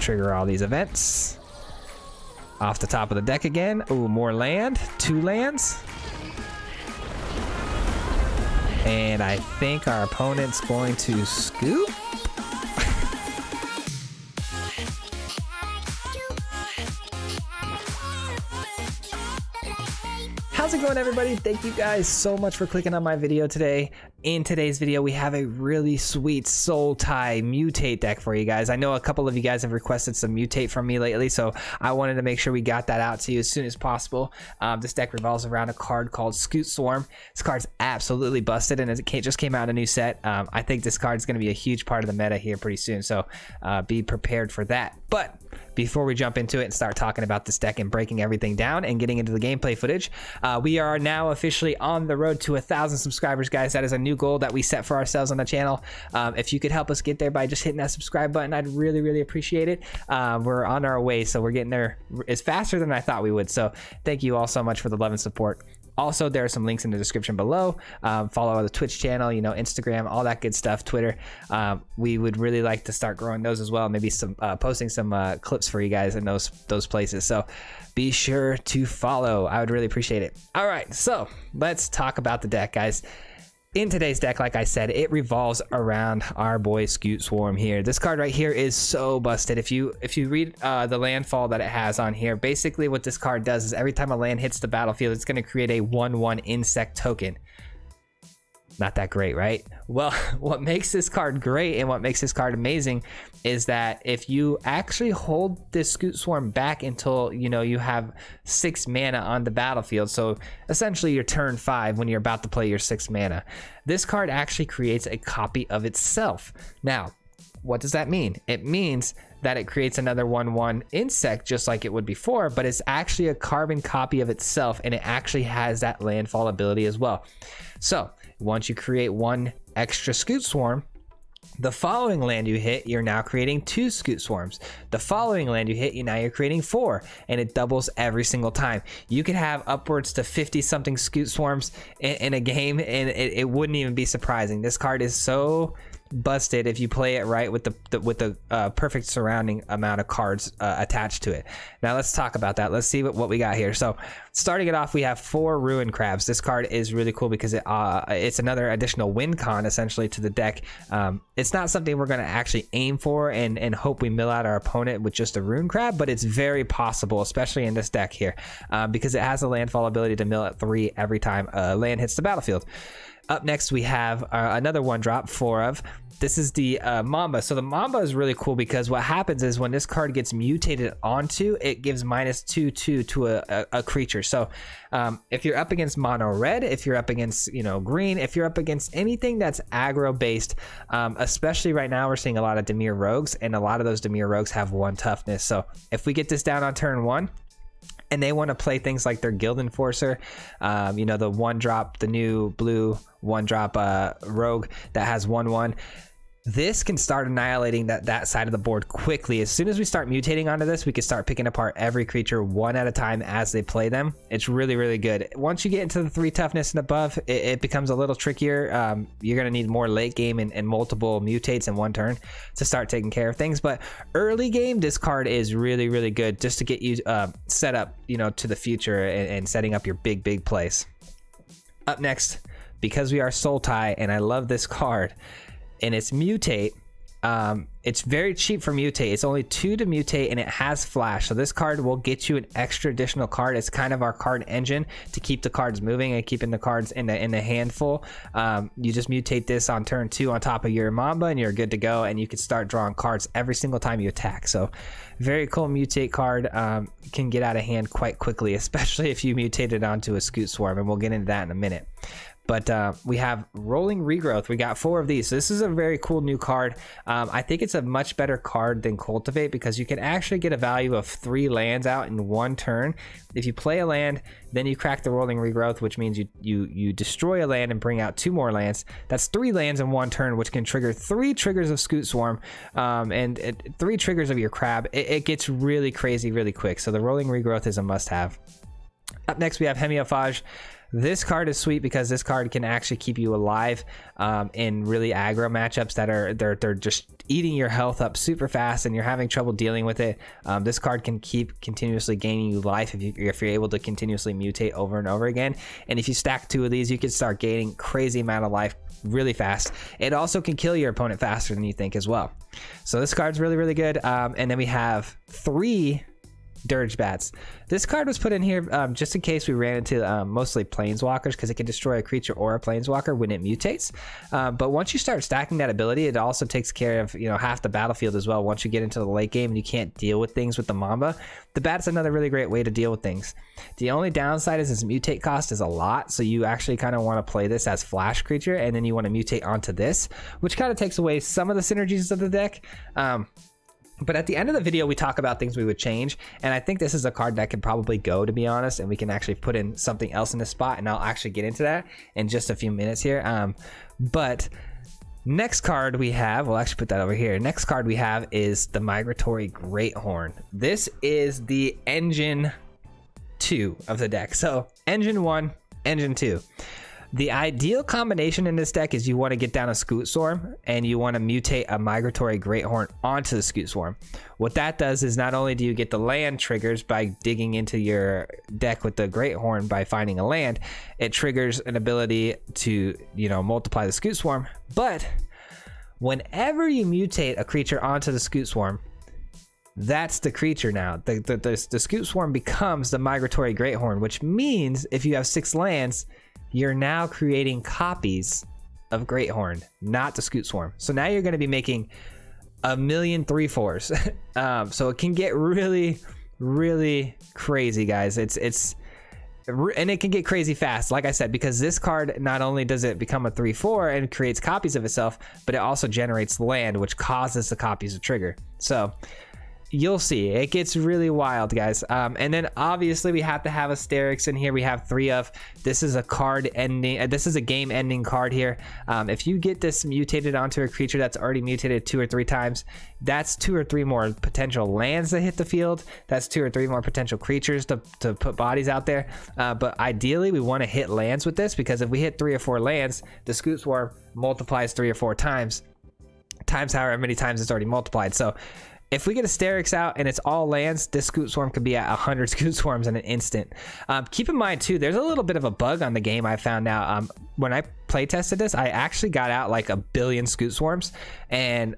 Trigger all these events. Off the top of the deck again. Ooh, more land. 2 lands. And I think our opponent's going to scoop. How's it going, everybody? Thank you guys so much for clicking on my video today. In today's video, we have a really sweet Sultai mutate deck for you guys. I know a couple of you guys have requested some mutate from me lately, so I wanted to make sure we got that out to you as soon as possible. This deck revolves around a card called Scute Swarm. This card's absolutely busted, and as it just came out in a new set, I think this card's going to be a huge part of the meta here pretty soon, so be prepared for that. But before we jump into it and start talking about this deck and breaking everything down and getting into the gameplay footage, we are now officially on the road to 1,000 subscribers, guys. That is a new goal that we set for ourselves on the channel. If you could help us get there by just hitting that subscribe button, I'd really appreciate it. We're on our way, so we're getting there. It's faster than I thought we would, so thank you all so much for the love and support. Also, there are some links in the description below. Follow the Twitch channel, you know, Instagram, all that good stuff, Twitter. We would really like to start growing those as well. Maybe some posting some clips for you guys in those places. So be sure to follow. I would really appreciate it. All right, so let's talk about the deck, guys. In today's deck, like I said, it revolves around our boy Scute Swarm here. This card right here is so busted. If you read the landfall that it has on here, basically what this card does is every time a land hits the battlefield, it's going to create a 1/1 insect token. Not that great, right? Well, what makes this card great and what makes this card amazing is that if you actually hold this Scute Swarm back until, you know, you have 6 mana on the battlefield, so essentially your turn 5 when you're about to play your 6 mana, this card actually creates a copy of itself. Now, what does that mean? It means that it creates another 1/1 insect just like it would before, but it's actually a carbon copy of itself, and it actually has that landfall ability as well. So once you create 1 extra Scute Swarm, the following land you hit, you're now creating 2 Scute Swarms. The following land you hit, you're creating 4, and it doubles every single time. You could have upwards to 50 something Scute Swarms in a game, and it wouldn't even be surprising. This card is so busted if you play it right with the perfect surrounding amount of cards attached to it. Now let's talk about that. Let's see what we got here. So starting it off, we have 4 Ruin Crabs. This card is really cool because it's another additional win con essentially to the deck. It's not something we're going to actually aim for and hope we mill out our opponent with just a Ruin Crab, but it's very possible, especially in this deck here, because it has a landfall ability to mill at 3 every time a land hits the battlefield. Up next, we have another 1-drop, 4 of. This is the Mamba. So the Mamba is really cool because what happens is when this card gets mutated onto, it gives -2/2 to a creature. So if you're up against mono red, if you're up against, you know, green, if you're up against anything that's aggro based, especially right now, we're seeing a lot of Dimir Rogues, and a lot of those Dimir Rogues have 1 toughness. So if we get this down on turn 1, and they want to play things like their Guild Enforcer, you know, the 1-drop, the new blue 1-drop rogue that has 1/1. This can start annihilating that side of the board quickly. As soon as we start mutating onto this, we can start picking apart every creature 1 at a time as they play them. It's really good. Once you get into the 3 toughness and above, it becomes a little trickier. You're going to need more late game and multiple mutates in 1 turn to start taking care of things. But early game, this card is really good just to get you set up, you know, to the future and setting up your big plays. Up next, because we are Sultai, and I love this card, and it's mutate. It's very cheap for mutate. It's only 2 to mutate, and it has flash. So this card will get you an extra additional card. It's kind of our card engine to keep the cards moving and keeping the cards in the handful. You just mutate this on turn 2 on top of your Mamba, and you're good to go. And you can start drawing cards every single time you attack. So very cool mutate card. Can get out of hand quite quickly, especially if you mutate it onto a Scute Swarm, and we'll get into that in a minute. But we have Roiling Regrowth. We got 4 of these. So this is a very cool new card. I think it's a much better card than Cultivate because you can actually get a value of 3 lands out in 1 turn. If you play a land, then you crack the Roiling Regrowth, which means you destroy a land and bring out 2 more lands. That's 3 lands in 1 turn, which can trigger 3 triggers of Scute Swarm and 3 triggers of your crab. It gets really crazy really quick. So the Roiling Regrowth is a must-have. Up next, we have Hemophage. This card is sweet because this card can actually keep you alive in really aggro matchups that are they're just eating your health up super fast and you're having trouble dealing with it. This card can keep continuously gaining you life if you're able to continuously mutate over and over again. And if you stack 2 of these, you can start gaining crazy amount of life really fast. It also can kill your opponent faster than you think as well. So this card's really good. And then we have 3 Dirge Bats. This card was put in here just in case we ran into mostly planeswalkers, because it can destroy a creature or a planeswalker when it mutates. But once you start stacking that ability, it also takes care of, you know, half the battlefield as well. Once you get into the late game and you can't deal with things with the Mamba, the Bat's another really great way to deal with things. The only downside is its mutate cost is a lot, so you actually kind of want to play this as flash creature, and then you want to mutate onto this, which kind of takes away some of the synergies of the deck. But at the end of the video, we talk about things we would change, and I think this is a card that can probably go, to be honest, and we can actually put in something else in this spot, and I'll actually get into that in just a few minutes here. But next card we have, we'll actually put that over here. Next card we have is the Migratory Greathorn. This is the engine 2 of the deck. So engine 1, engine 2. The ideal combination in this deck is you want to get down a Scute Swarm and you want to mutate a Migratory Greathorn onto the Scute Swarm. What that does is not only do you get the land triggers by digging into your deck with the Greathorn by finding a land, it triggers an ability to, you know, multiply the Scute Swarm. But whenever you mutate a creature onto the Scute Swarm, that's the creature now. The Scute Swarm becomes the Migratory Greathorn, which means if you have 6 lands, you're now creating copies of Greathorn, not the Scute Swarm. So now you're going to be making a million 3/4s. So it can get really crazy, guys. And it can get crazy fast, like I said, because this card, not only does it become a 3/4 and creates copies of itself, but it also generates land, which causes the copies to trigger. So you'll see, it gets really wild, guys. And then obviously we have to have a Starrix in here. We have 3 of. This is a card ending, this is a game ending card here. If you get this mutated onto a creature that's already mutated 2 or 3 times, that's 2 or 3 more potential lands that hit the field. That's 2 or 3 more potential creatures to put bodies out there. But ideally we want to hit lands with this, because if we hit 3 or 4 lands, the Scute Swarm multiplies 3 or 4 times however many times it's already multiplied. So if we get a Starrix out and it's all lands, this Scute Swarm could be at 100 Scute Swarms in an instant. Keep in mind too, there's a little bit of a bug on the game I found out. When I play tested this, I actually got out like 1 billion Scute Swarms, and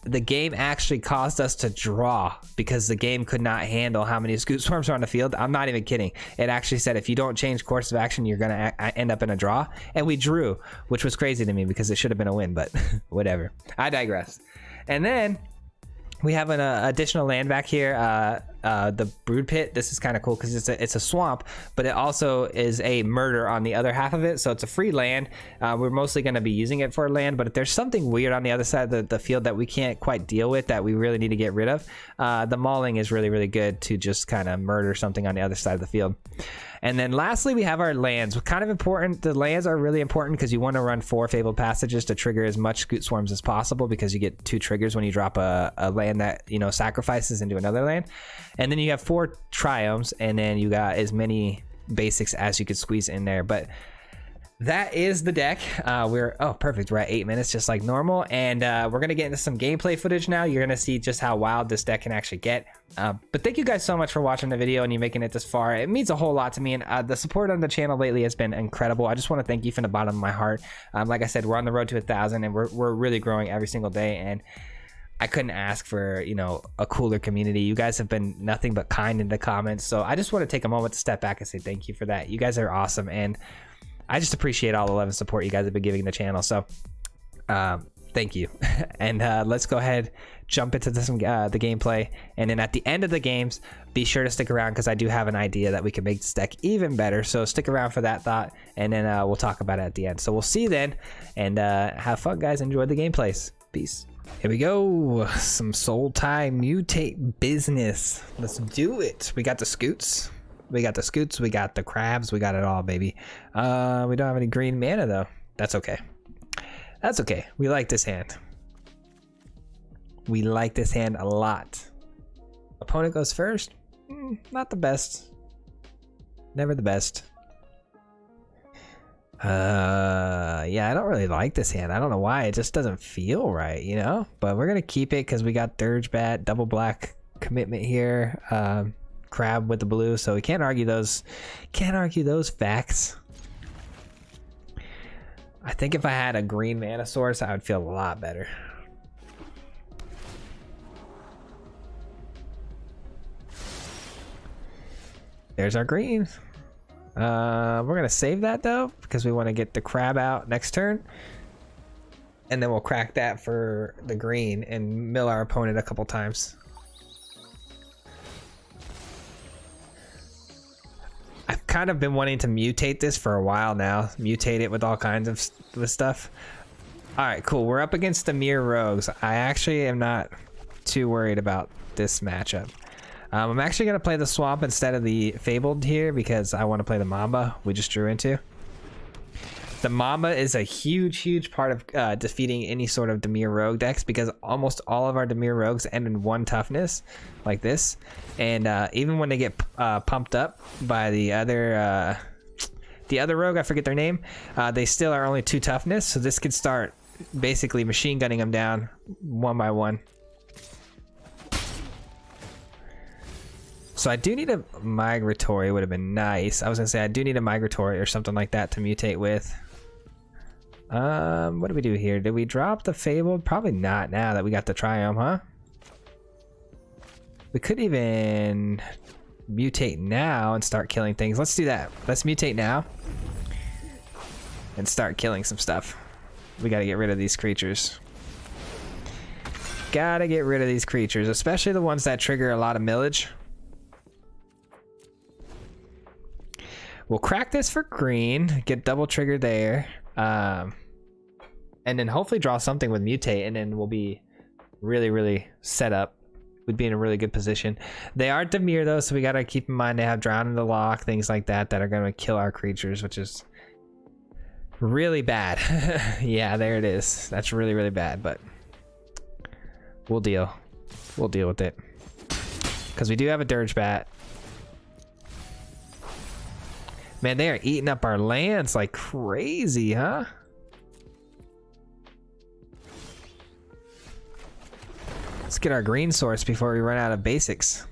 the game actually caused us to draw because the game could not handle how many Scute Swarms are on the field. I'm not even kidding. It actually said if you don't change course of action, you're gonna end up in a draw, and we drew, which was crazy to me because it should have been a win, but whatever. I digress. And then we have an additional land back here, the Brood Pit. This is kind of cool because it's a swamp, but it also is a murder on the other half of it. So it's a free land. We're mostly going to be using it for land, but if there's something weird on the other side of the field that we can't quite deal with, that we really need to get rid of, the Mauling is really good to just kind of murder something on the other side of the field. And then lastly, we have our lands. Kind of important. The lands are really important because you want to run 4 Fabled Passages to trigger as much Scute Swarms as possible, because you get 2 triggers when you drop a land that, you know, sacrifices into another land. And then you have 4 Triomes, and then you got as many basics as you could squeeze in there. But that is the deck. Perfect. We're at 8 minutes, just like normal. And we're going to get into some gameplay footage now. You're going to see just how wild this deck can actually get. But thank you guys so much for watching the video and you making it this far. It means a whole lot to me. And the support on the channel lately has been incredible. I just want to thank you from the bottom of my heart. Like I said, we're on the road to 1,000, and we're really growing every single day. And I couldn't ask for, you know, a cooler community. You guys have been nothing but kind in the comments. So I just want to take a moment to step back and say thank you for that. You guys are awesome. And I just appreciate all the love and support you guys have been giving the channel. So thank you. And let's go ahead, jump into the gameplay. And then at the end of the games, be sure to stick around, because I do have an idea that we can make this deck even better. So stick around for that thought, and then we'll talk about it at the end. So we'll see you then, and have fun, guys. Enjoy the gameplays. Peace. Here we go. Some Sultai mutate business. Let's do it. We got the Scutes. We got the Scutes, we got the crabs, we got it all, baby. We don't have any green mana though. That's okay. That's okay. We like this hand. We like this hand a lot. Opponent goes first. Not the best. Never the best. Yeah, I don't really like this hand. I don't know why. It just doesn't feel right, you know? But we're gonna keep it because we got Dirge Bat, double black commitment here. Crab with the blue, so we can't argue those. Can't argue those facts. I think if I had a green mana source, I would feel a lot better. There's our green. We're gonna save that though because we want to get the crab out next turn, and then we'll crack that for the green and mill our opponent a couple times. I've kind of been wanting to mutate this for a while now. Mutate it with all kinds of stuff. All right, cool. We're up against the Mere Rogues. I actually am not too worried about this matchup. I'm actually going to play the Swamp instead of the Fabled here because I want to play the Mamba we just drew into. The Mamba is a huge part of defeating any sort of Dimir Rogue decks because almost all of our Dimir Rogues end in 1 toughness like this. And even when they get pumped up by the other rogue, I forget their name, they still are only 2 toughness. So this could start basically machine gunning them down one by one. So I do need a Migratory, would have been nice. I was gonna say I do need a Migratory or something like that to mutate with. What do we do here? Did we drop the Fabled? Probably not now that we got the Triome, huh? We could even mutate now and start killing things. Let's do that. Let's mutate now and start killing some stuff. We gotta get rid of these creatures. Gotta get rid of these creatures, especially the ones that trigger a lot of millage. We'll crack this for green, get double trigger there, and then hopefully draw something with mutate, and then we'll be really set up. We'd be in a really good position. They are Dimir though, so we gotta keep in mind they have Drown in the Lock, things like that that are gonna kill our creatures, which is really bad. Yeah, there it is. That's really bad, but we'll deal. We'll deal with it. Because we do have a Dirge Bat. Man, they are eating up our lands like crazy, huh? Let's get our green source before we run out of basics.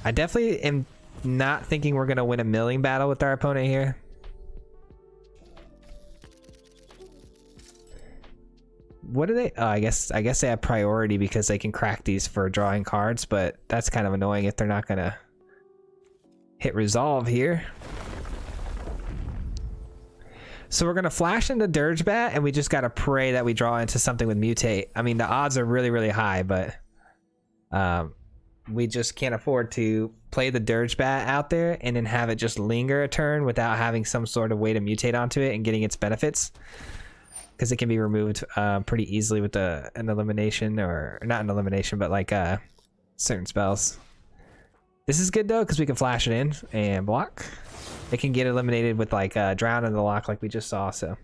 I definitely am not thinking we're gonna win a milling battle with our opponent here. What do they? Oh, I guess they have priority because they can crack these for drawing cards, but that's kind of annoying if they're not gonna hit resolve here. So we're gonna flash into Dirge Bat, and we just gotta pray that we draw into something with mutate. I mean, the odds are really high, but we just can't afford to play the Dirge Bat out there and then have it just linger a turn without having some sort of way to mutate onto it and getting its benefits. Because it can be removed pretty easily with an elimination, or not an elimination, but like certain spells. This is good though because we can flash it in and block. It can get eliminated with like Drown in the Lock like we just saw. So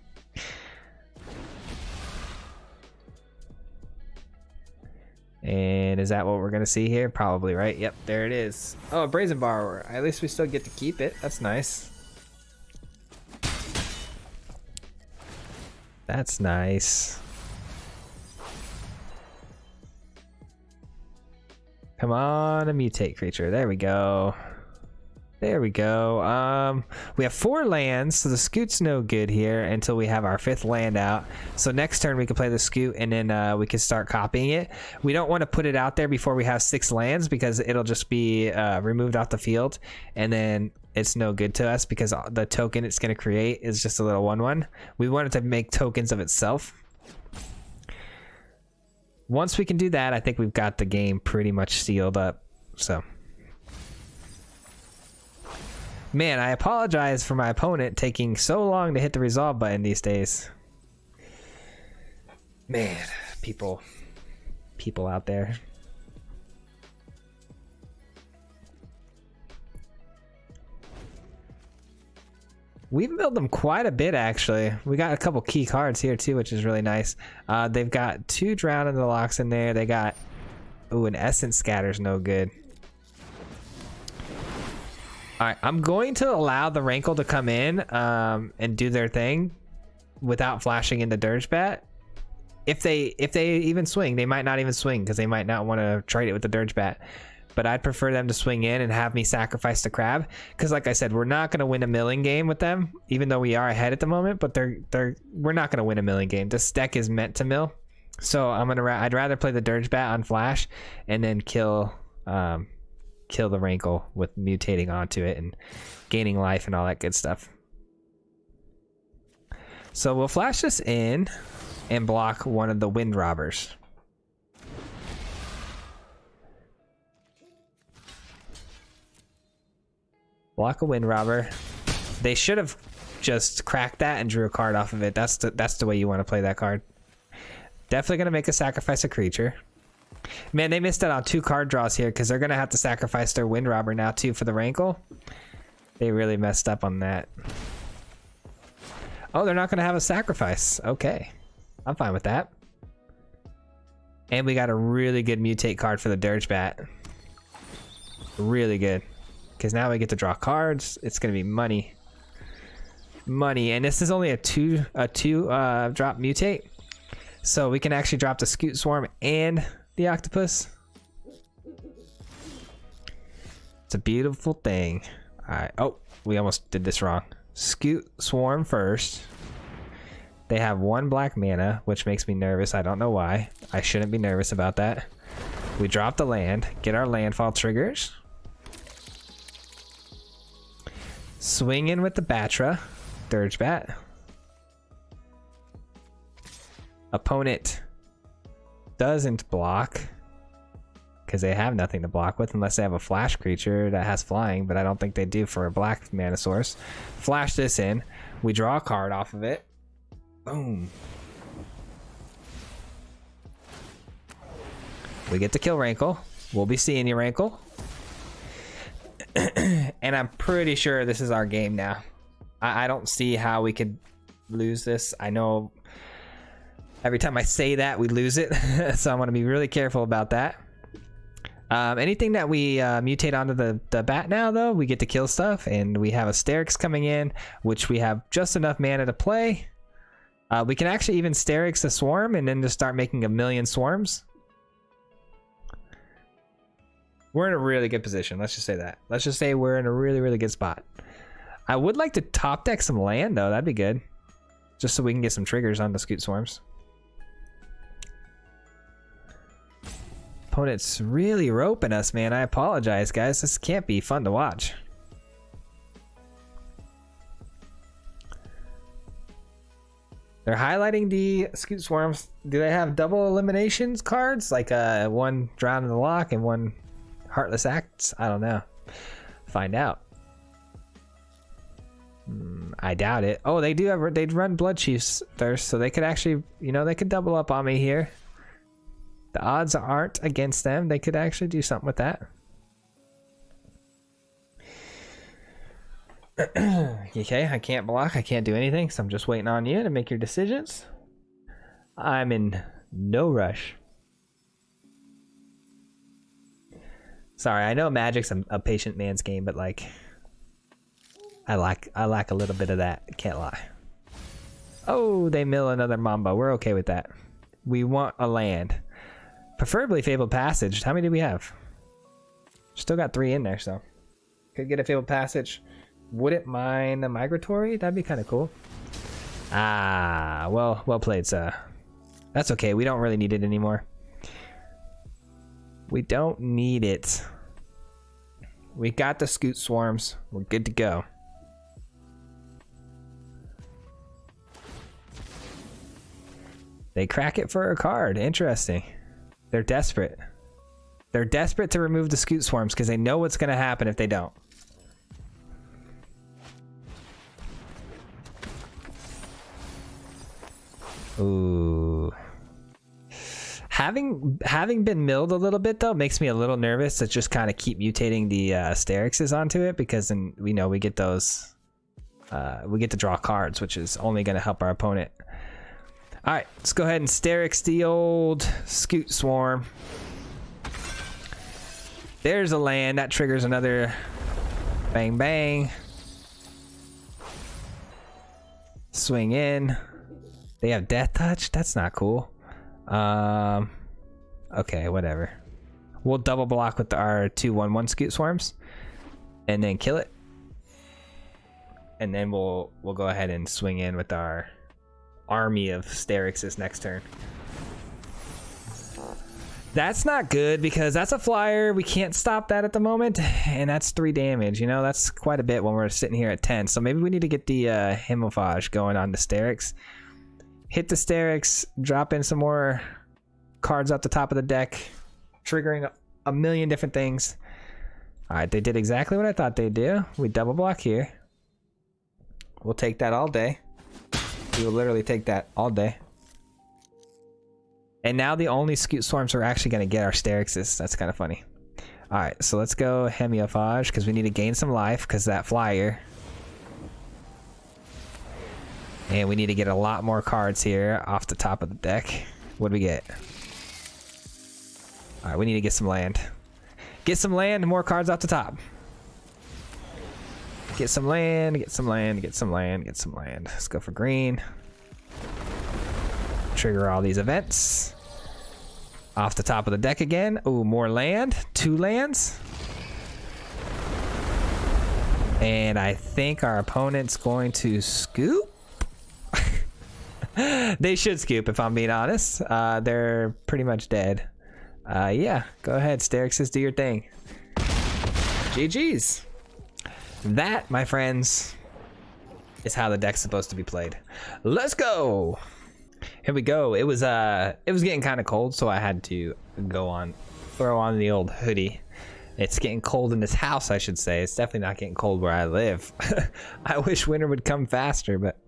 and is that what we're gonna see here? Probably, right? Yep, there it is. Oh, a Brazen Borrower. At least we still get to keep it. That's nice. That's nice. Come on, a mutate creature. There we go. There we go. We have 4 lands, so the Scute's no good here until we have our 5th land out. So next turn we can play the Scute, and then we can start copying it. We don't want to put it out there before we have 6 lands because it'll just be removed off the field, and then it's no good to us because the token it's going to create is just a little 1/1. We want it to make tokens of itself. Once we can do that, I think we've got the game pretty much sealed up. So, man, I apologize for my opponent taking so long to hit the resolve button these days. Man, people out there. We've milled them quite a bit, actually. We got a couple key cards here, too, which is really nice. They've got 2 Drown in the Locks in there. They got... Ooh, an Essence Scatter's no good. All right, I'm going to allow the Rankle to come in and do their thing without flashing into Dirge Bat. If they even swing, they might not even swing because they might not want to trade it with the Dirge Bat. But I'd prefer them to swing in and have me sacrifice the crab because, like I said, we're not going to win a milling game with them, even though we are ahead at the moment. But we're not going to win a milling game. This deck is meant to mill, so I'd rather play the Dirge Bat on flash and then kill the Rankle with mutating onto it and gaining life and all that good stuff. So we'll flash this in and block one of the Wind Robbers. Block a Wind Robber. They should have just cracked that and drew a card off of it. That's the way you want to play that card. Definitely gonna make a sacrifice a creature. Man, they missed out on 2 card draws here because they're gonna have to sacrifice their Wind Robber now too for the Rankle. They really messed up on that. Oh, they're not gonna have a sacrifice. Okay, I'm fine with that. And we got a really good mutate card for the Dirge Bat. Really good. Because now we get to draw cards. It's gonna be money. Money. And this is only a two drop mutate. So we can actually drop the Scute Swarm and the Octopus. It's a beautiful thing. Alright. Oh, we almost did this wrong. Scute Swarm first. They have 1 black mana, which makes me nervous. I don't know why. I shouldn't be nervous about that. We drop the land, get our landfall triggers. Swing in with the Batra, Dirge Bat. Opponent doesn't block because they have nothing to block with unless they have a flash creature that has flying, but I don't think they do for a black mana source. Flash this in. We draw a card off of it. Boom. We get to kill Rankle. We'll be seeing you, Rankle. And I'm pretty sure this is our game now. I don't see how we could lose this. I know every time I say that, we lose it. So I'm going to be really careful about that. Anything that we mutate onto the bat now, though, we get to kill stuff. And we have a Starrix coming in, which we have just enough mana to play. We can actually even Starrix a swarm and then just start making a million swarms. We're in a really good position. Let's just say that. Let's just say we're in a really, really good spot. I would like to top deck some land, though. That'd be good. Just so we can get some triggers on the Scute Swarms. Opponent's really roping us, man. I apologize, guys. This can't be fun to watch. They're highlighting the Scute Swarms. Do they have double eliminations cards? Like one Drown in the Lock and one Heartless Acts? I don't know. Find out. I doubt it. Oh, they do have. They'd run Blood Chief's Thirst, so they could actually, you know, they could double up on me here. The odds aren't against them. They could actually do something with that. Okay, I can't block. I can't do anything, so I'm just waiting on you to make your decisions. I'm in no rush. Sorry, I know Magic's a patient man's game, but like, I lack a little bit of that. Can't lie. Oh, they mill another Mamba. We're okay with that. We want a land, preferably Fabled Passage. How many do we have? Still got 3 in there, so could get a Fabled Passage. Wouldn't mind a Migratory. That'd be kind of cool. Ah, well played, sir. That's okay. We don't really need it anymore. We don't need it. We got the Scute Swarms. We're good to go. They crack it for a card. Interesting. They're desperate. They're desperate to remove the Scute Swarms because they know what's going to happen if they don't. Ooh. Having been milled a little bit, though, makes me a little nervous to just kind of keep mutating the Starrixes onto it, because then we know we get those we get to draw cards, which is only going to help our opponent. All right, let's go ahead and Starrix the old Scute Swarm. There's a land that triggers another Bang, bang. Swing in. They have Death Touch? That's not cool. Okay, whatever. We'll double block with our 2/1/1 Scute Swarms. And then kill it. And then we'll go ahead and swing in with our army of Starrixes next turn. That's not good because that's a flyer. We can't stop that at the moment, and that's 3 damage. You know, that's quite a bit when we're sitting here at 10. So maybe we need to get the Hemophage going on the Starrix. Hit the Starrix, drop in some more cards up the top of the deck, triggering a million different things. All right, they did exactly what I thought they'd do. We double block here. We'll take that all day. We will literally take that all day. And now the only Scute Swarms are actually going to get our Starrixes. That's kind of funny. All right, so let's go Hemophage because we need to gain some life because that flyer. And we need to get a lot more cards here off the top of the deck. What do we get? All right, we need to get some land. Get some land and more cards off the top. Get some land, get some land, get some land, get some land. Let's go for green. Trigger all these events. Off the top of the deck again. Ooh, more land. 2 lands. And I think our opponent's going to scoop. They should scoop if I'm being honest. They're pretty much dead. Yeah, go ahead, Starrixes, do your thing. GG's. That, my friends, is how the deck's supposed to be played. Let's go. Here we go. It was getting kind of cold, so I had to throw on the old hoodie. It's getting cold in this house, I should say. It's definitely not getting cold where I live. I wish winter would come faster, but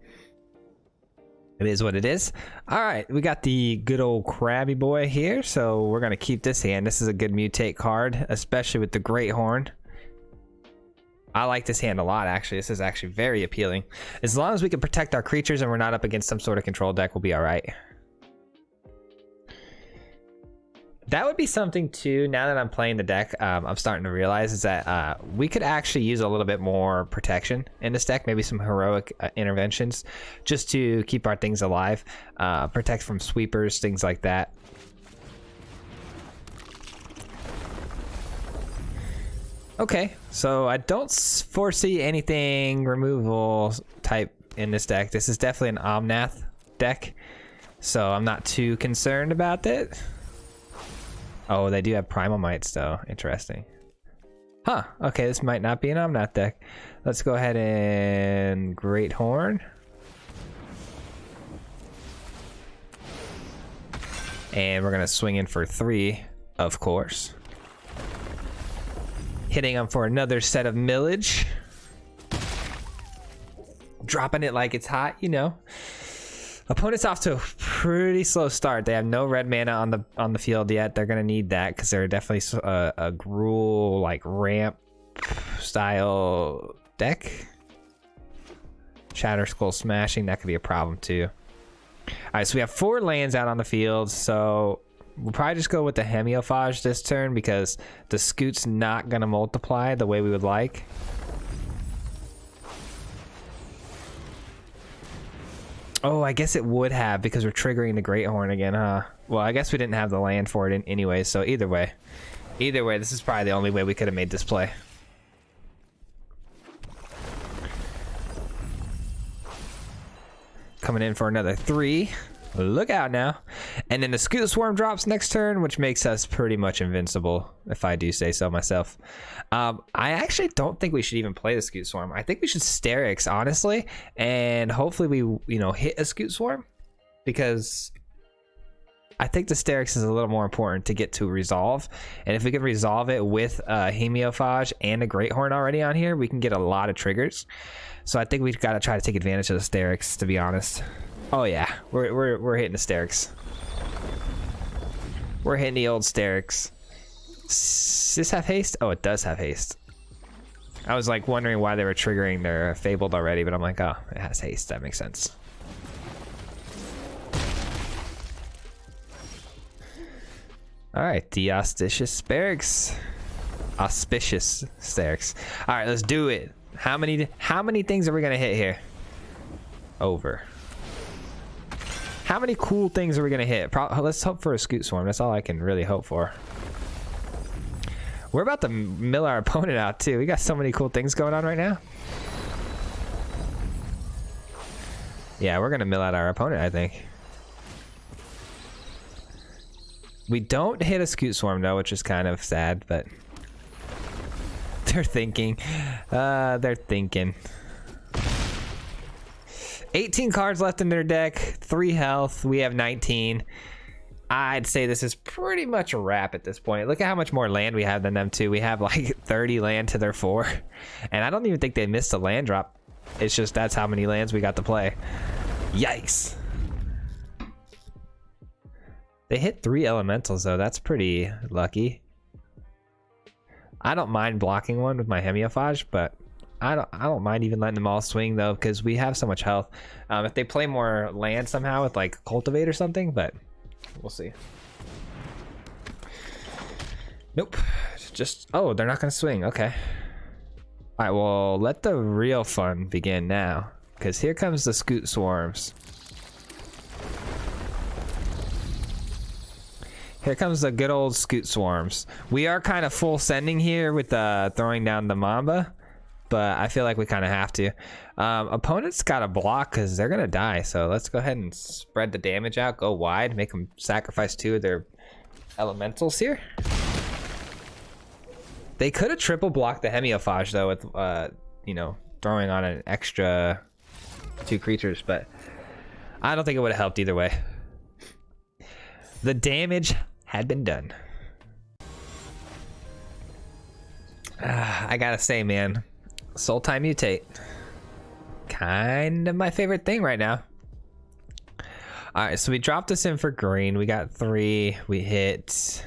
it is what it is. All right, we got the good old Krabby Boy here, so we're gonna keep this hand. This is a good mutate card, especially with the Greathorn. I like this hand a lot, actually. This is actually very appealing. As long as we can protect our creatures and we're not up against some sort of control deck, we'll be all right. That would be something too, now that I'm playing the deck, I'm starting to realize is that we could actually use a little bit more protection in this deck, maybe some heroic interventions, just to keep our things alive, protect from sweepers, things like that. Okay, so I don't foresee anything removal type in this deck. This is definitely an Omnath deck, so I'm not too concerned about it. Oh, they do have Primal Mites though. Interesting. Huh, okay, this might not be an Omnath deck. Let's go ahead and Greathorn. And we're gonna swing in for 3, of course. Hitting them for another set of millage. Dropping it like it's hot, you know. Opponent's off to a pretty slow start. They have no red mana on the field yet. They're gonna need that because they're definitely a Gruul like ramp style deck. Shatter Skull Smashing, that could be a problem too. All right, so we have 4 lands out on the field, so we'll probably just go with the Hemophage this turn because the Scute's not gonna multiply the way we would like. Oh, I guess it would have because we're triggering the Greathorn again, huh? Well, I guess we didn't have the land for it anyway, so either way, this is probably the only way we could have made this play. Coming in for another 3. Look out now. And then the Scute Swarm drops next turn, which makes us pretty much invincible, if I do say so myself. I actually don't think we should even play the Scute Swarm. I think we should Starrix, honestly, and hopefully we, you know, hit a Scute Swarm, because I think the Starrix is a little more important to get to resolve. And if we can resolve it with a Hemophage and a Greathorn already on here, we can get a lot of triggers. So I think we've got to try to take advantage of the Starrix, to be honest. Oh yeah, we're hitting the Starrix. We're hitting the old Starrix. Does this have haste? Oh, it does have haste. I was like wondering why they were triggering their Fabled already, but I'm like, oh, it has haste. That makes sense. All right, the Auspicious Starrix. Auspicious Starrix. All right, let's do it. How many things are we gonna hit here? Over. How many cool things are we gonna hit? Let's hope for a Scute Swarm. That's all I can really hope for. We're about to mill our opponent out too. We got so many cool things going on right now. Yeah, we're gonna mill out our opponent, I think. We don't hit a Scute Swarm though, which is kind of sad, but they're thinking. They're thinking. 18 cards left in their deck, 3 health. We have 19. I'd say this is pretty much a wrap at this point. Look at how much more land we have than them too. We have like 30 land to their 4. And I don't even think they missed a land drop. It's just that's how many lands we got to play. Yikes. They hit 3 elementals though. That's pretty lucky. I don't mind blocking one with my Hemophage, but I don't mind even letting them all swing though, because we have so much health. If they play more land somehow with like Cultivate or something, but we'll see. Nope. Just, oh, they're not gonna swing. Okay. All right, well, let the real fun begin now, because here comes the Scute Swarms. Here comes the good old Scute Swarms. We are kind of full sending here with throwing down the Mamba, but I feel like we kind of have to. Opponents got to block because they're going to die, so let's go ahead and spread the damage out, go wide, make them sacrifice 2 of their elementals here. They could have triple blocked the Hemophage though with, you know, throwing on an extra 2 creatures, but I don't think it would have helped either way. The damage had been done. I gotta say, man, Sultai mutate, kind of my favorite thing right now. All right, so we dropped this in for green. We got 3. We hit.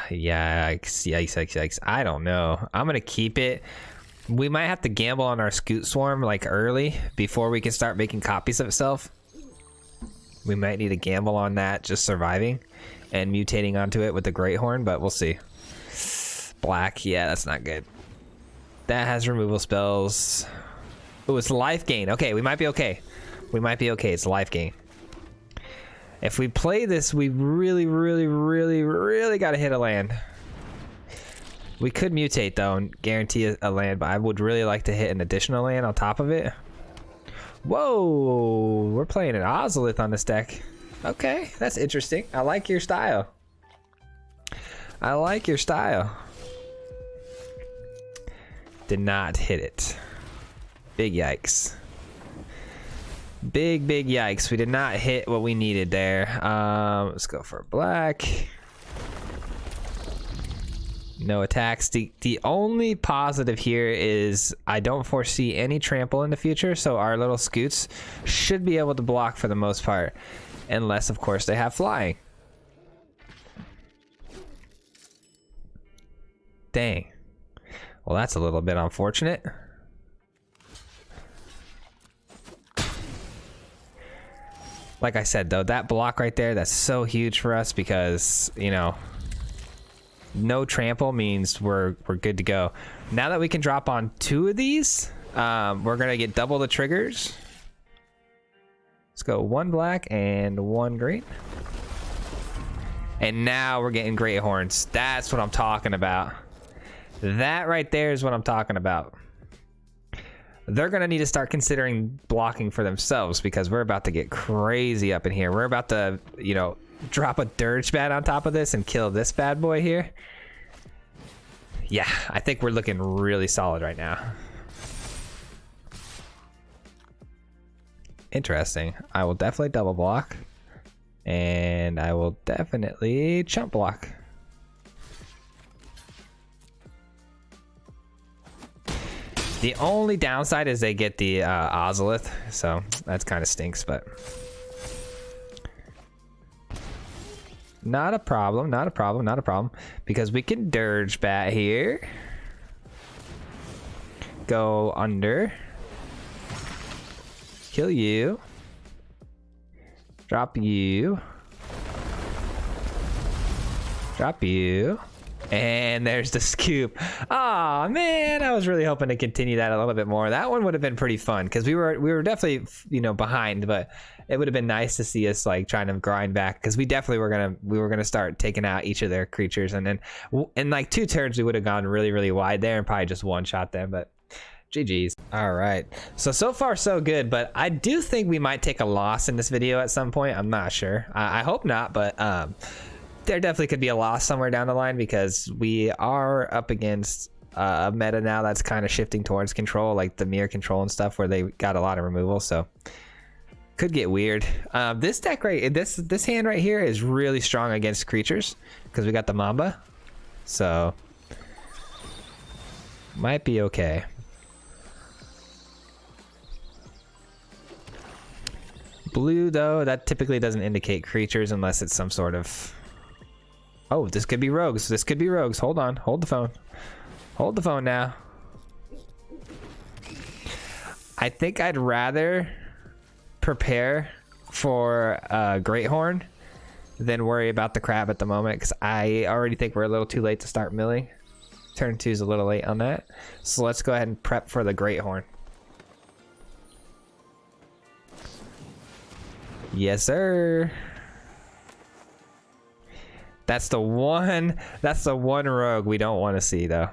Yikes. I don't know. I'm gonna keep it. We might have to gamble on our Scute Swarm like early before we can start making copies of itself. We might need to gamble on that just surviving and mutating onto it with the Greathorn, but we'll see. Black, yeah, that's not good. That has removal spells. Oh, it's life gain. Okay, we might be okay. We might be okay. It's life gain. If we play this, we really got to hit a land. We could mutate though and guarantee a land, but I would really like to hit an additional land on top of it. Whoa, we're playing an Ozolith on this deck. Okay, that's interesting. I like your style. I like your style. Did not hit it. Big yikes. Big yikes. We did not hit what we needed there. Let's go for black. No attacks. The only positive here is I don't foresee any trample in the future, so our little Scutes should be able to block for the most part, unless of course they have flying. Dang. Well, that's a little bit unfortunate. Like I said though, that block right there, that's so huge for us because, you know, no trample means we're good to go. Now that we can drop on 2 of these, we're gonna get double the triggers. Let's go 1 black and 1 green. And now we're getting Greathorns. That's what I'm talking about. That right there is what I'm talking about. They're gonna need to start considering blocking for themselves because we're about to get crazy up in here. We're about to, you know, drop a Dirge Bat on top of this and kill this bad boy here. Yeah, I think we're looking really solid right now. Interesting. I will definitely double block. And I will definitely chump block. The only downside is they get the Ozolith, so that's kind of stinks, but not a problem, not a problem, not a problem, because we can Dirge Bat here. Go under. Kill you. Drop you. Drop you. And there's the scoop. Oh man, I was really hoping to continue that a little bit more. That one would have been pretty fun because we were definitely, you know, behind, but it would have been nice to see us like trying to grind back because we definitely were gonna start taking out each of their creatures, and then in like 2 turns we would have gone really wide there and probably just one shot them, but GG's. All right, so far so good, but I do think we might take a loss in this video at some point. I'm not sure. I hope not, but there definitely could be a loss somewhere down the line because we are up against a meta now that's kind of shifting towards control, like the mirror control and stuff, where they got a lot of removal, so could get weird. This deck this hand right here is really strong against creatures because we got the Mamba, so might be okay. Blue though, that typically doesn't indicate creatures unless it's some sort of... Oh, this could be rogues. This could be rogues. Hold on. Hold the phone. Hold the phone now. I think I'd rather prepare for Greathorn than worry about the crab at the moment because I already think we're a little too late to start milling. Turn 2 is a little late on that. So let's go ahead and prep for the Greathorn. Yes, sir. That's the one rogue we don't want to see though.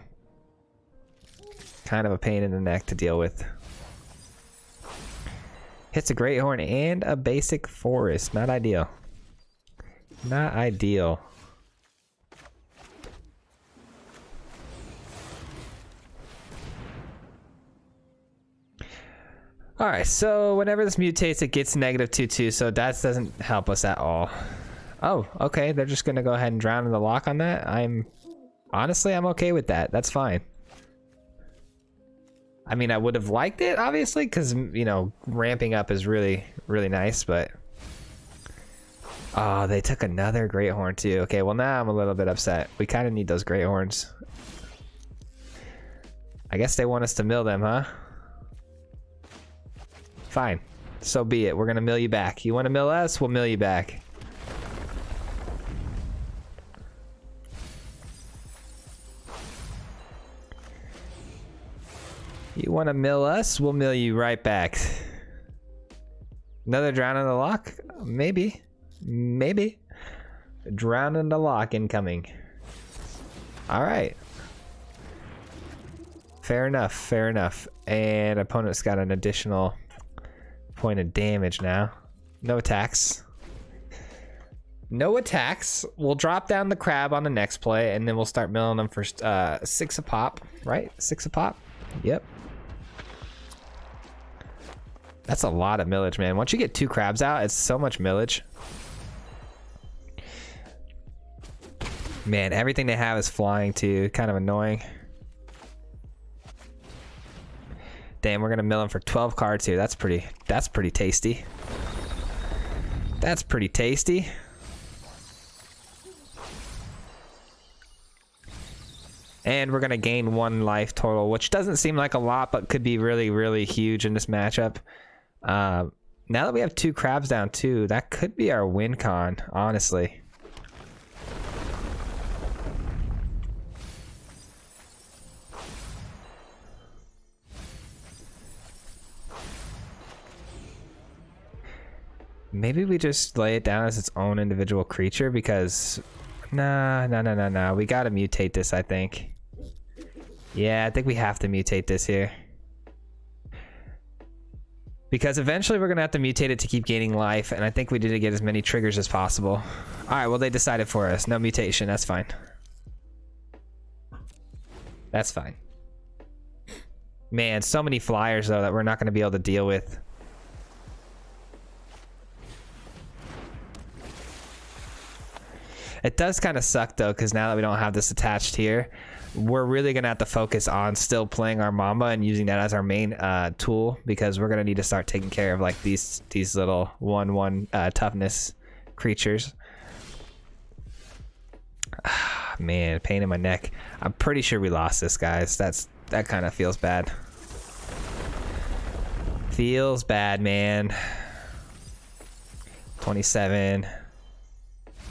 Kind of a pain in the neck to deal with. Hits a Greathorn and a basic forest. Not ideal. Not ideal. Alright, so whenever this mutates it gets -2/2, so that doesn't help us at all. Oh, okay, they're just gonna go ahead and drown in the lock on that. Honestly, I'm okay with that. That's fine. I mean, I would have liked it, obviously, because, you know, ramping up is really nice, but... Oh, they took another Greathorn, too. Okay, well, now I'm a little bit upset. We kind of need those Greathorns. I guess they want us to mill them, huh? Fine. So be it. We're gonna mill you back. You want to mill us? We'll mill you back. You want to mill us? We'll mill you right back. Another drown in the lock? Maybe. Maybe. Drown in the lock incoming. Alright. Fair enough. Fair enough. And opponent's got an additional point of damage now. No attacks. No attacks. We'll drop down the crab on the next play, and then we'll start milling them for 6 a pop. Right? 6 a pop? Yep. That's a lot of millage, man. Once you get 2 crabs out, it's so much millage. Man, everything they have is flying too. Kind of annoying. Damn, we're gonna mill them for 12 cards here. That's pretty tasty. That's pretty tasty. And we're gonna gain 1 life total, which doesn't seem like a lot, but could be really huge in this matchup. Now that we have 2 crabs down too, that could be our win con, honestly. Maybe we just lay it down as its own individual creature because... Nah. We gotta mutate this, I think. Yeah, I think we have to mutate this here. Because eventually we're gonna have to mutate it to keep gaining life, and I think we need to get as many triggers as possible. Alright, well they decided for us. No mutation, that's fine. That's fine. Man, so many flyers though that we're not gonna be able to deal with. It does kind of suck though, because now that we don't have this attached here, we're really gonna have to focus on still playing our Mamba and using that as our main tool, because we're gonna need to start taking care of like these little 1/1 toughness creatures. Man, pain in my neck. I'm pretty sure we lost this, guys. That kind of feels bad. Feels bad, man. 27.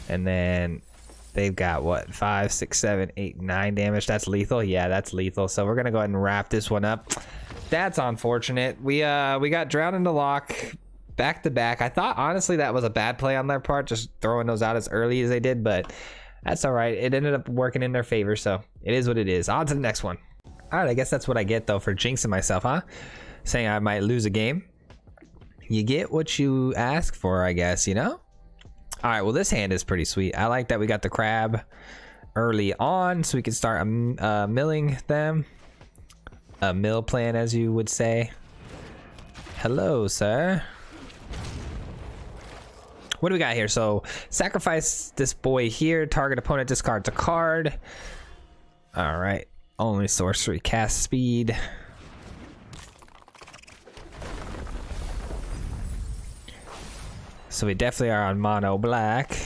And then They've got what, 5, 6, 7, 8, 9 damage. That's lethal. Yeah, that's lethal. So we're gonna go ahead and wrap this one up. That's unfortunate. We got drowned into lock back to back. I thought honestly that was a bad play on their part, just throwing those out as early as they did, but that's all right. It ended up working in their favor, so it is what it is. On to the next one. All right, I guess that's what I get though for jinxing myself, huh? Saying I might lose a game. You get what you ask for, I guess, you know? All right, well, this hand is pretty sweet. I like that we got the crab early on so we can start milling them. A mill plan, as you would say. Hello, sir. What do we got here? So, sacrifice this boy here. Target opponent discards a card. All right. Only sorcery cast speed. So we definitely are on mono black.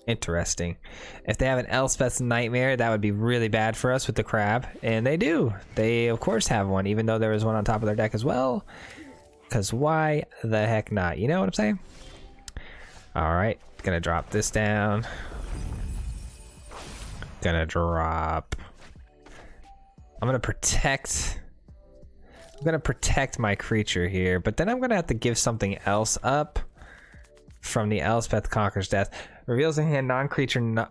Interesting. If they have an Elspeth's Nightmare, that would be really bad for us with the crab. And they do. They, of course, have one, even though there was one on top of their deck as well. Because why the heck not? You know what I'm saying? All right. Gonna drop this down. Gonna drop... I'm gonna protect my creature here, but then I'm gonna have to give something else up from the Elspeth Conquers Death. Reveals a hand, non-creature,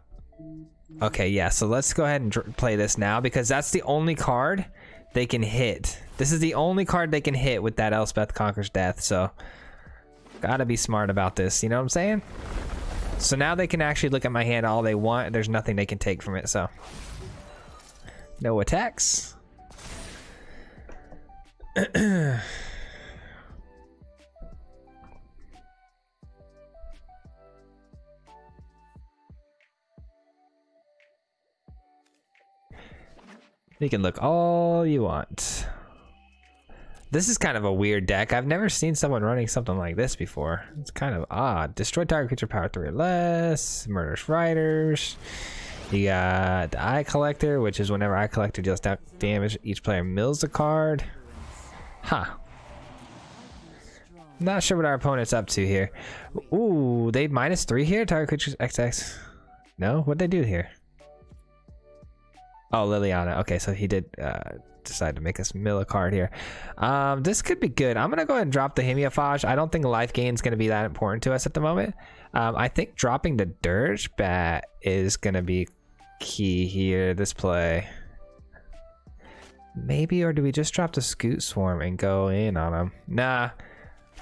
okay, yeah, so let's go ahead and play this now because that's the only card they can hit. This is the only card they can hit with that Elspeth Conquers Death, so gotta be smart about this, you know what I'm saying? So now they can actually look at my hand all they want. There's nothing they can take from it, so. No attacks. You can look all you want. This is kind of a weird deck. I've never seen someone running something like this before. It's kind of odd. Destroy target creature power 3 or less. Murderous Riders. You got the Eye Collector, which is whenever Eye Collector deals damage, each player mills a card. Huh. Not sure what our opponent's up to here. Ooh, they -3 here? Target creatures XX. No? What'd they do here? Oh, Liliana. Okay, so he did decide to make us mill a card here. This could be good. I'm going to go ahead and drop the Hemophage. I don't think life gain is going to be that important to us at the moment. I think dropping the Dirge Bat is going to be key here, this play. Maybe, or do we just drop the Scute Swarm and go in on him? Nah.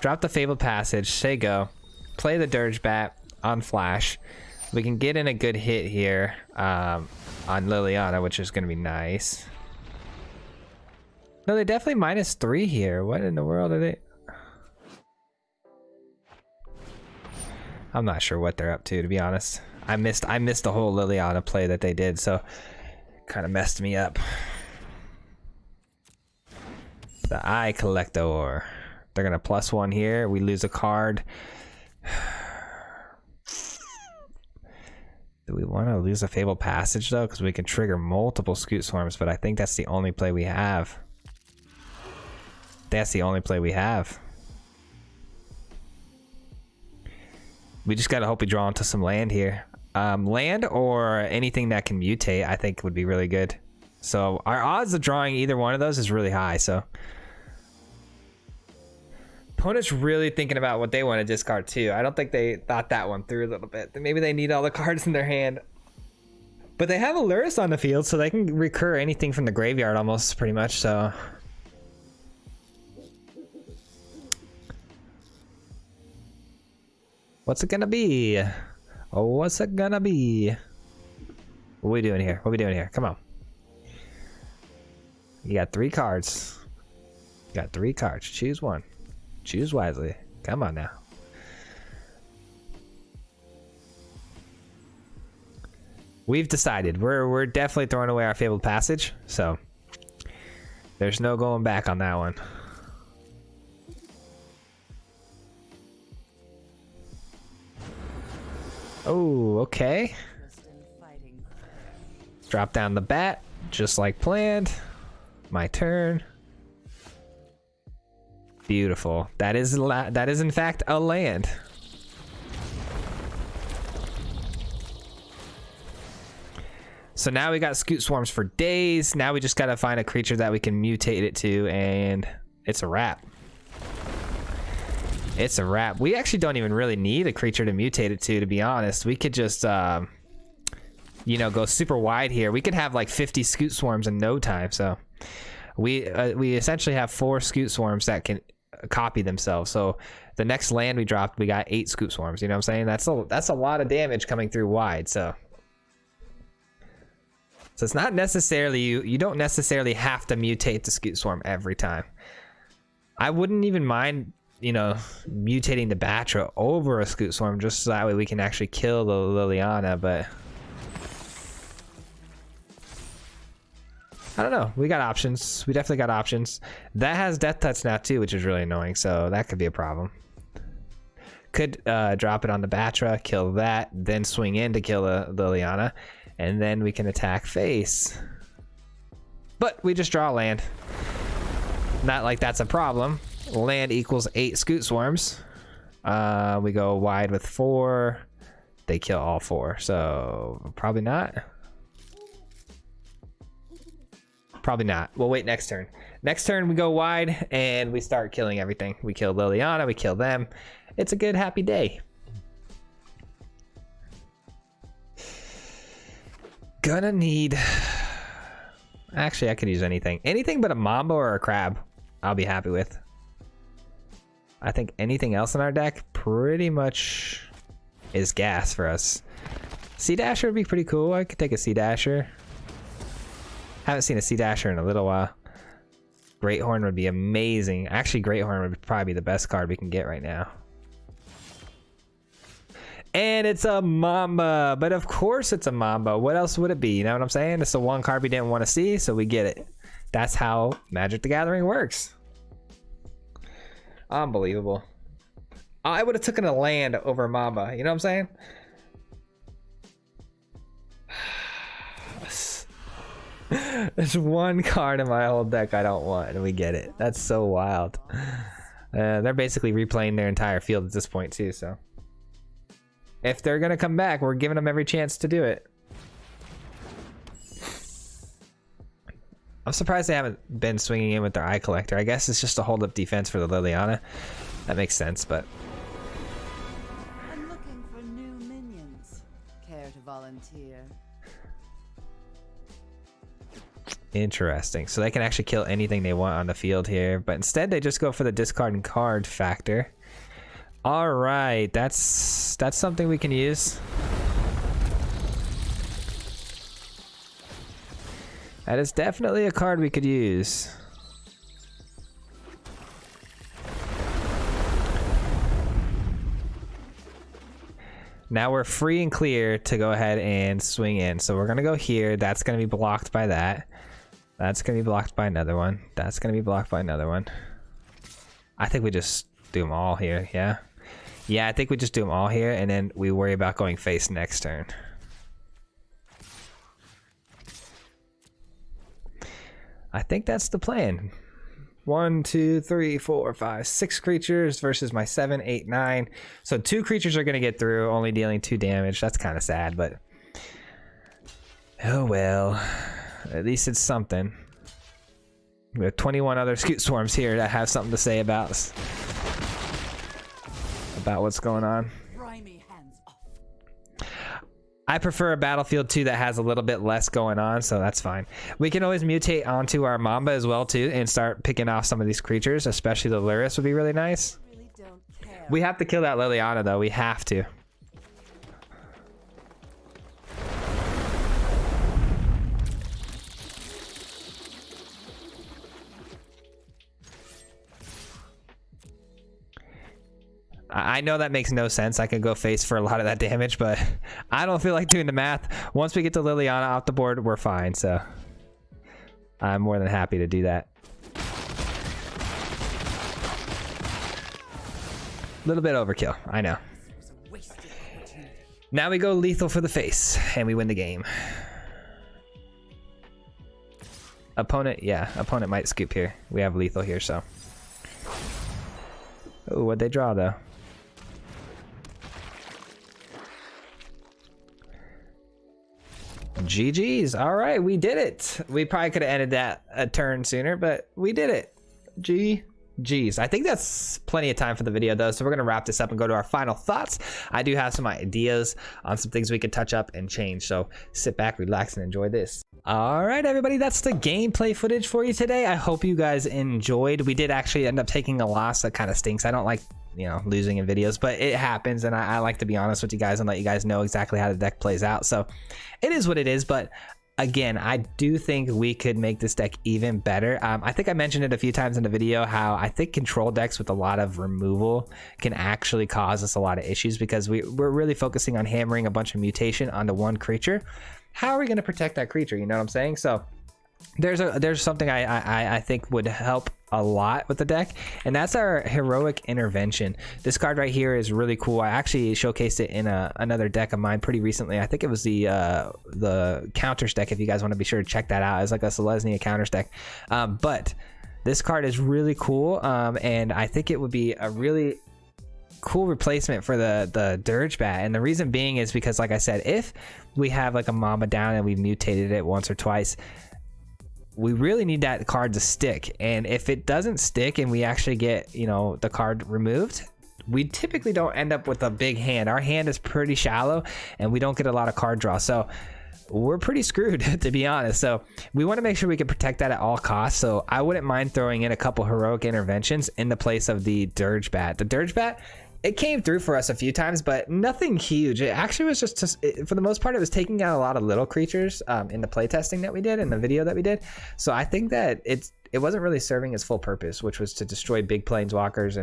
Drop the Fabled Passage. Say go. Play the Dirge Bat on flash. We can get in a good hit here on Liliana, which is going to be nice. No, they definitely -3 here. What in the world are they? I'm not sure what they're up to be honest. I missed the whole Liliana play that they did, so kind of messed me up. The Eye Collector. They're gonna +1 here. We lose a card. Do we want to lose a Fabled Passage though? Because we can trigger multiple Scute Swarms, but I think that's the only play we have. That's the only play we have. We just gotta hope we draw into some land here. Land or anything that can mutate, I think would be really good. So our odds of drawing either one of those is really high. So opponent's really thinking about what they want to discard too. I don't think they thought that one through a little bit. Maybe they need all the cards in their hand. But they have a Lurrus on the field, so they can recur anything from the graveyard almost pretty much. So what's it gonna be? Oh, what's it gonna be? What are we doing here? What are we doing here? Come on. You got 3 cards. You got 3 cards. Choose one. Choose wisely. Come on now. We've decided. We're definitely throwing away our Fabled Passage, so there's no going back on that one. Oh, okay. Drop down the bat, just like planned. My turn. Beautiful. That is in fact a land. So now we got Scute Swarms for days. Now we just gotta find a creature that we can mutate it to, and it's a wrap. It's a wrap. We actually don't even really need a creature to mutate it to be honest. We could just, you know, go super wide here. We could have like 50 Scute Swarms in no time. So we essentially have 4 Scute Swarms that can copy themselves. So the next land we dropped, we got 8 Scute Swarms. You know what I'm saying? That's a lot of damage coming through wide. So it's not necessarily, you don't necessarily have to mutate the Scute Swarm every time. I wouldn't even mind, you know, mutating the Batra over a Scute Swarm just so that way we can actually kill the Liliana, but I don't know. We got options. We definitely got options. That has Death Touch now too, which is really annoying, so that could be a problem. Could drop it on the Batra, kill that, then swing in to kill the Liliana. And then we can attack face. But we just draw land. Not like that's a problem. Land equals 8 Scute Swarms. We go wide with 4. They kill all 4. So probably not. Probably not. We'll wait next turn. Next turn we go wide and we start killing everything. We kill Liliana, we kill them. It's a good happy day. Gonna need, actually I could use anything but a Mamba or a Crab I'll be happy with. I think anything else in our deck pretty much is gas for us. Sea-Dasher would be pretty cool. I could take a Sea-Dasher. Haven't seen a Sea-Dasher in a little while. Greathorn would be amazing. Actually, Greathorn would probably be the best card we can get right now. And it's a Mamba, but of course it's a Mamba. What else would it be? You know what I'm saying? It's the one card we didn't want to see, so we get it. That's how Magic the Gathering works. Unbelievable. I would have taken a land over Mamba. You know what I'm saying? There's one card in my whole deck I don't want, and we get it. That's so wild. They're basically replaying their entire field at this point too, so. If they're gonna come back, we're giving them every chance to do it. I'm surprised they haven't been swinging in with their Eye Collector. I guess it's just a hold up defense for the Liliana. That makes sense, but. I'm looking for new minions. Care to volunteer? Interesting. So they can actually kill anything they want on the field here, but instead they just go for the discard and card factor. All right, that's something we can use. That is definitely a card we could use. Now we're free and clear to go ahead and swing in. So we're gonna go here. That's gonna be blocked by that. That's gonna be blocked by another one. That's gonna be blocked by another one. I think we just do them all here, yeah? Yeah, I think we just do them all here, and then we worry about going face next turn. I think that's the plan. 1, 2, 3, 4, 5, 6 creatures versus my 7, 8, 9. So 2 creatures are going to get through, only dealing 2 damage. That's kind of sad, but oh well. At least it's something. We have 21 other Scute Swarms here that have something to say about us. About what's going on. I prefer a Battlefield 2 that has a little bit less going on, so that's fine. We can always mutate onto our Mamba as well too and start picking off some of these creatures, especially the Luris would be really nice. We have to kill that Liliana though, we have to. I know that makes no sense. I could go face for a lot of that damage, but I don't feel like doing the math. Once we get to Liliana off the board, we're fine, so I'm more than happy to do that. A little bit overkill, I know. Now we go lethal for the face, and we win the game. Opponent, yeah, opponent might scoop here. We have lethal here, so. Oh, what'd they draw, though? GG's. All right, we did it. We probably could have ended that a turn sooner, but we did it. GG's. I think that's plenty of time for the video though, so we're gonna wrap this up and go to our final thoughts. I do have some ideas on some things we could touch up and change, so sit back, relax, and enjoy this. All right, everybody, that's the gameplay footage for you today. I hope you guys enjoyed. We did actually end up taking a loss. That kind of stinks. I don't like, you know, losing in videos, but it happens, and I like to be honest with you guys and let you guys know exactly how the deck plays out. So it is what it is, but again, I do think we could make this deck even better. I think I mentioned it a few times in the video how I think control decks with a lot of removal can actually cause us a lot of issues because we're really focusing on hammering a bunch of mutation onto one creature. How are we going to protect that creature? You know what I'm saying? So there's something I think would help a lot with the deck, and that's our Heroic Intervention. This card right here is really cool. I actually showcased it in another deck of mine pretty recently. I think it was the counters deck. If you guys want to be sure to check that out, it's like a Selesnya counters deck. But this card is really cool, and I think it would be a really cool replacement for the Dirge Bat. And the reason being is because, like I said, if we have like a Mamba down and we've mutated it once or twice, we really need that card to stick. And if it doesn't stick and we actually get, you know, the card removed, we typically don't end up with a big hand. Our hand is pretty shallow and we don't get a lot of card draw. So we're pretty screwed, to be honest. So we want to make sure we can protect that at all costs. So I wouldn't mind throwing in a couple Heroic Interventions in the place of the Dirge Bat. The Dirge Bat, it came through for us a few times, but nothing huge. It actually was just for the most part, it was taking out a lot of little creatures in the playtesting that we did, in the video that we did. So I think that it wasn't really serving its full purpose, which was to destroy big planeswalkers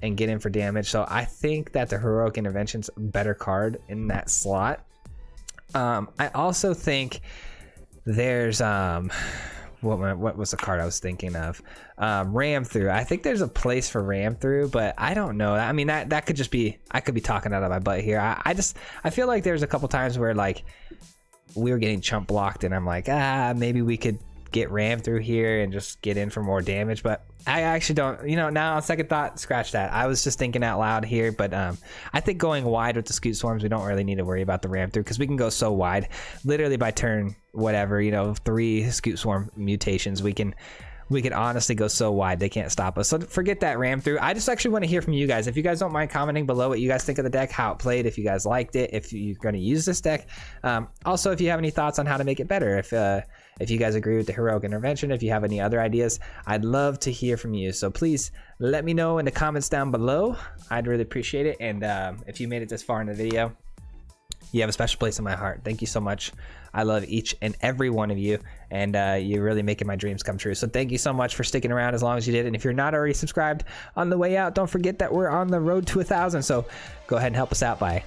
and get in for damage. So I think that the Heroic Intervention's a better card in that slot. I also think there's what was the card I was thinking of? Ram Through. I think there's a place for Ram Through, but I don't know. I mean, that could just be, I could be talking out of my butt here. I feel like there's a couple times where like we were getting chump blocked and I'm like, maybe we could get Ram Through here and just get in for more damage. But I actually don't, you know, now on second thought, scratch that. I was just thinking out loud here, but I think going wide with the Scute Swarms, we don't really need to worry about the Ram Through because we can go so wide. Literally by turn, whatever, you know, 3 Scute Swarm mutations, we can honestly go so wide they can't stop us. So forget that Ram Through. I just actually want to hear from you guys. If you guys don't mind commenting below what you guys think of the deck, how it played, if you guys liked it, if you're going to use this deck. Also, if you have any thoughts on how to make it better, if you guys agree with the Heroic Intervention, if you have any other ideas, I'd love to hear from you. So please let me know in the comments down below. I'd really appreciate it. And if you made it this far in the video, you have a special place in my heart. Thank you so much. I love each and every one of you, and you're really making my dreams come true. So thank you so much for sticking around as long as you did. And if you're not already subscribed on the way out, don't forget that we're on the road to 1,000. So go ahead and help us out by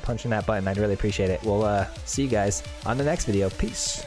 punching that button. I'd really appreciate it. We'll see you guys on the next video. Peace.